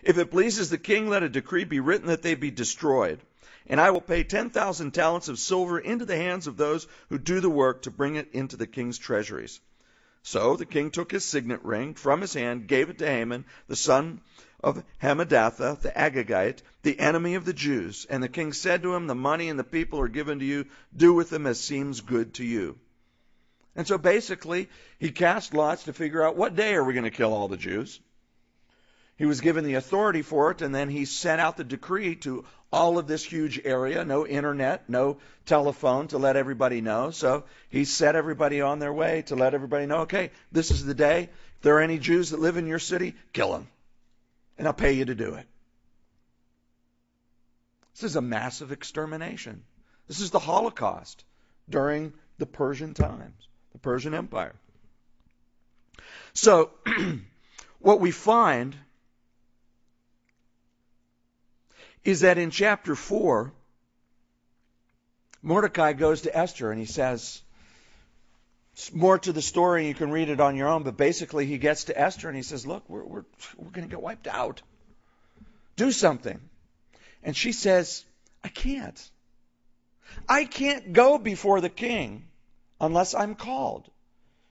If it pleases the king, let a decree be written that they be destroyed. And I will pay 10,000 talents of silver into the hands of those who do the work to bring it into the king's treasuries. So the king took his signet ring from his hand, gave it to Haman, the son of Hammedatha, the Agagite, the enemy of the Jews. And the king said to him, the money and the people are given to you. Do with them as seems good to you. And so basically, he cast lots to figure out what day are we going to kill all the Jews. He was given the authority for it, and then he sent out the decree to all of this huge area. No internet, no telephone to let everybody know. So he set everybody on their way to let everybody know, okay, this is the day. If there are any Jews that live in your city, kill them. And I'll pay you to do it. This is a massive extermination. This is the Holocaust during the Persian times, the Persian Empire. So what we find is that in chapter 4, Mordecai goes to Esther and he says, more to the story, you can read it on your own, but basically he gets to Esther and he says, look, we're going to get wiped out. Do something. And she says, I can't. I can't go before the king unless I'm called.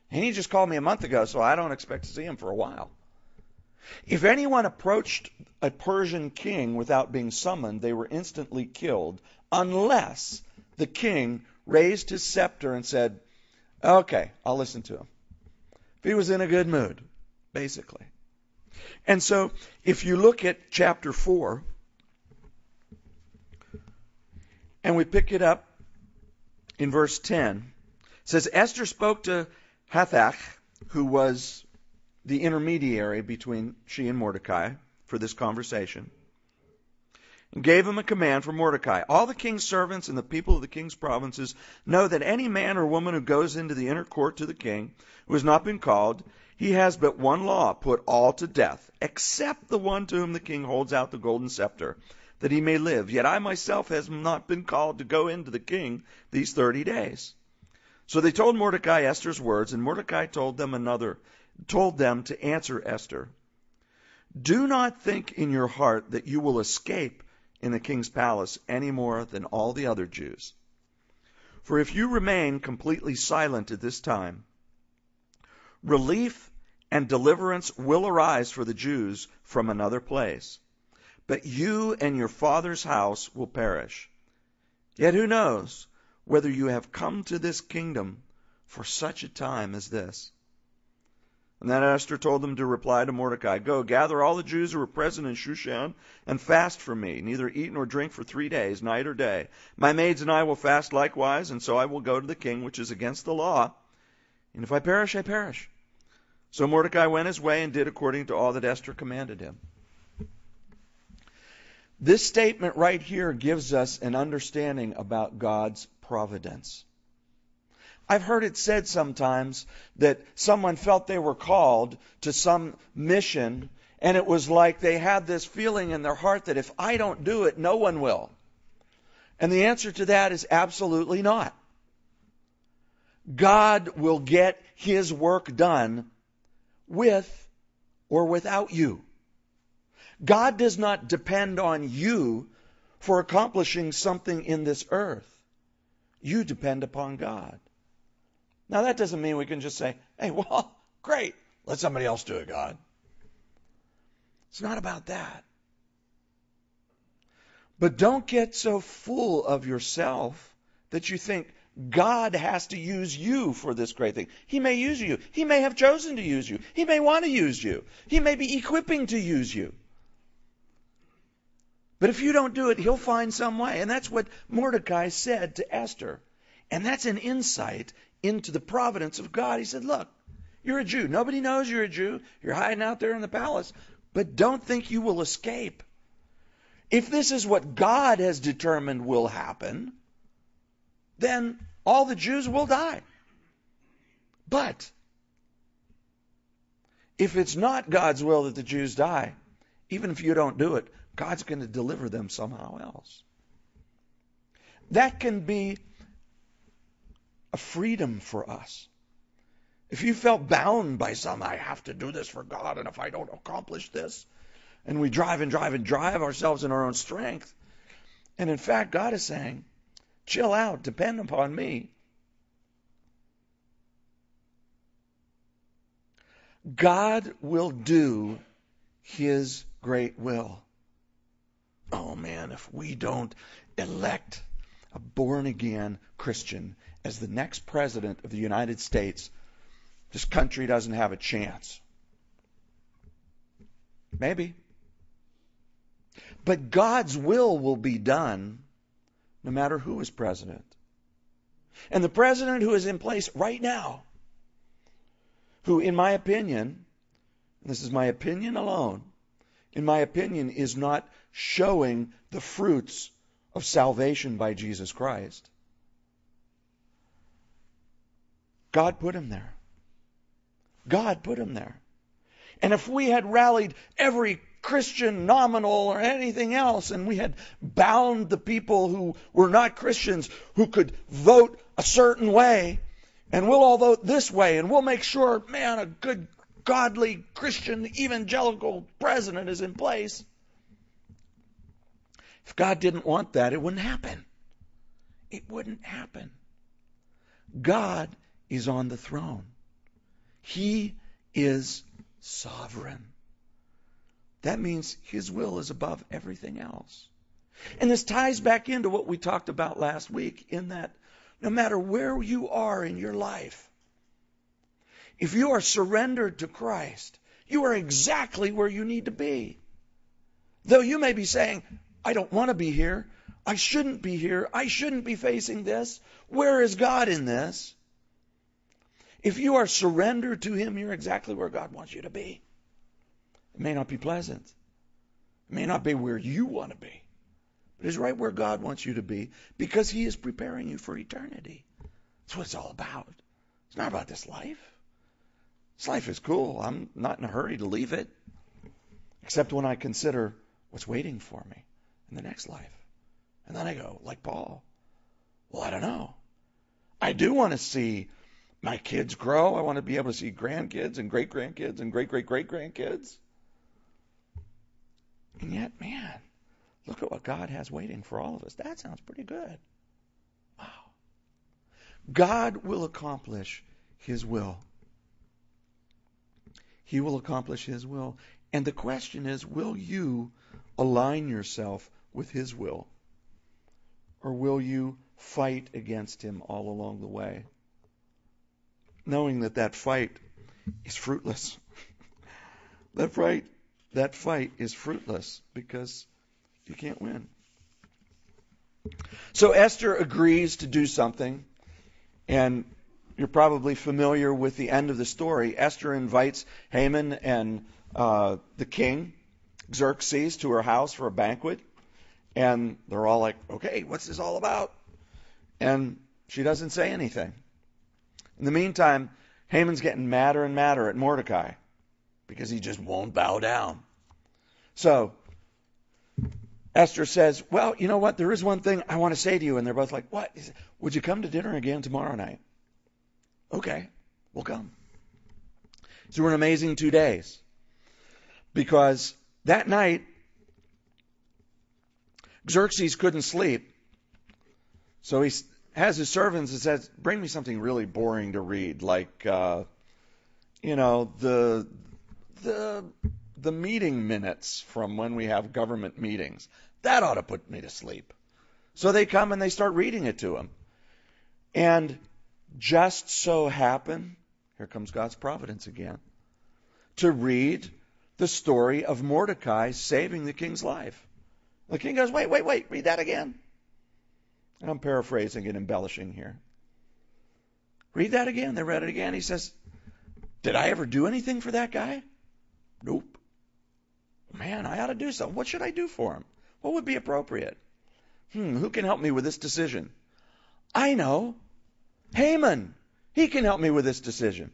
And he just called me a month ago, so I don't expect to see him for a while. If anyone approached a Persian king without being summoned, they were instantly killed, unless the king raised his scepter and said, okay, I'll listen to him. If he was in a good mood, basically. And so, if you look at chapter 4, and we pick it up in verse 10, it says, Esther spoke to Hathach, who was the intermediary between she and Mordecai for this conversation, and gave him a command for Mordecai. All the king's servants and the people of the king's provinces know that any man or woman who goes into the inner court to the king, who has not been called, he has but one law, put all to death, except the one to whom the king holds out the golden scepter, that he may live. Yet I myself have not been called to go into the king these 30 days. So they told Mordecai Esther's words, and Mordecai told them to answer Esther, do not think in your heart that you will escape in the king's palace any more than all the other Jews. For if you remain completely silent at this time, relief and deliverance will arise for the Jews from another place. But you and your father's house will perish. Yet who knows whether you have come to this kingdom for such a time as this? And then Esther told them to reply to Mordecai, go, gather all the Jews who are present in Shushan and fast for me, neither eat nor drink for 3 days, night or day. My maids and I will fast likewise, and so I will go to the king, which is against the law. And if I perish, I perish. So Mordecai went his way and did according to all that Esther commanded him. This statement right here gives us an understanding about God's providence. I've heard it said sometimes that someone felt they were called to some mission, and it was like they had this feeling in their heart that if I don't do it, no one will. And the answer to that is absolutely not. God will get His work done with or without you. God does not depend on you for accomplishing something in this earth. You depend upon God. Now, that doesn't mean we can just say, hey, well, great, let somebody else do it, God. It's not about that. But don't get so full of yourself that you think God has to use you for this great thing. He may use you. He may have chosen to use you. He may want to use you. He may be equipping to use you. But if you don't do it, He'll find some way. And that's what Mordecai said to Esther. And that's an insight into the providence of God. He said, look, you're a Jew. Nobody knows you're a Jew. You're hiding out there in the palace. But don't think you will escape. If this is what God has determined will happen, then all the Jews will die. But if it's not God's will that the Jews die, even if you don't do it, God's going to deliver them somehow else. That can be a freedom for us. If you felt bound by I have to do this for God, and if I don't accomplish this, And we drive and drive and drive ourselves in our own strength. And in fact, God is saying, chill out, depend upon me. God will do his great will. Oh man, if we don't elect a born-again Christian as the next president of the United States, this country doesn't have a chance. Maybe. But God's will be done no matter who is president. And the president who is in place right now, who in my opinion, and this is my opinion alone, in my opinion is not showing the fruits of salvation by Jesus Christ. God put him there. God put him there. And if we had rallied every Christian nominal or anything else, and we had bound the people who were not Christians who could vote a certain way, and we'll all vote this way, and we'll make sure, man, a good, godly, Christian, evangelical president is in place. If God didn't want that, it wouldn't happen. It wouldn't happen. God is on the throne. He is sovereign. That means his will is above everything else. And this ties back into what we talked about last week, in that no matter where you are in your life, if you are surrendered to Christ, you are exactly where you need to be. Though you may be saying, I don't want to be here. I shouldn't be here. I shouldn't be facing this. Where is God in this? If you are surrendered to him, you're exactly where God wants you to be. It may not be pleasant. It may not be where you want to be. But it's right where God wants you to be, because he is preparing you for eternity. That's what it's all about. It's not about this life. This life is cool. I'm not in a hurry to leave it, except when I consider what's waiting for me in the next life. And then I go, like Paul, well, I don't know. I do want to see my kids grow. I want to be able to see grandkids and great-grandkids and great-great-great-grandkids. And yet, man, look at what God has waiting for all of us. That sounds pretty good. Wow. God will accomplish his will. He will accomplish his will. And the question is, will you align yourself with his will? Or will you fight against him all along the way, knowing that that fight is fruitless? That fight is fruitless because you can't win. So Esther agrees to do something, and you're probably familiar with the end of the story. Esther invites Haman and the king, Xerxes, to her house for a banquet. And they're all like, okay, what's this all about? And she doesn't say anything. In the meantime, Haman's getting madder and madder at Mordecai because he just won't bow down. So Esther says, well, you know what? There is one thing I want to say to you. And they're both like, what? Would you come to dinner again tomorrow night? Okay, we'll come. So we're an amazing 2 days. Because that night, Xerxes couldn't sleep. So he has his servants and says, bring me something really boring to read, like, the meeting minutes from when we have government meetings. That ought to put me to sleep. So they come and they start reading it to him. And just so happen, here comes God's providence again, to read the story of Mordecai saving the king's life. The king goes, wait, read that again. And I'm paraphrasing and embellishing here. Read that again. They read it again. He says, did I ever do anything for that guy? Nope. Man, I ought to do something. What should I do for him? What would be appropriate? Who can help me with this decision? I know. Haman. He can help me with this decision.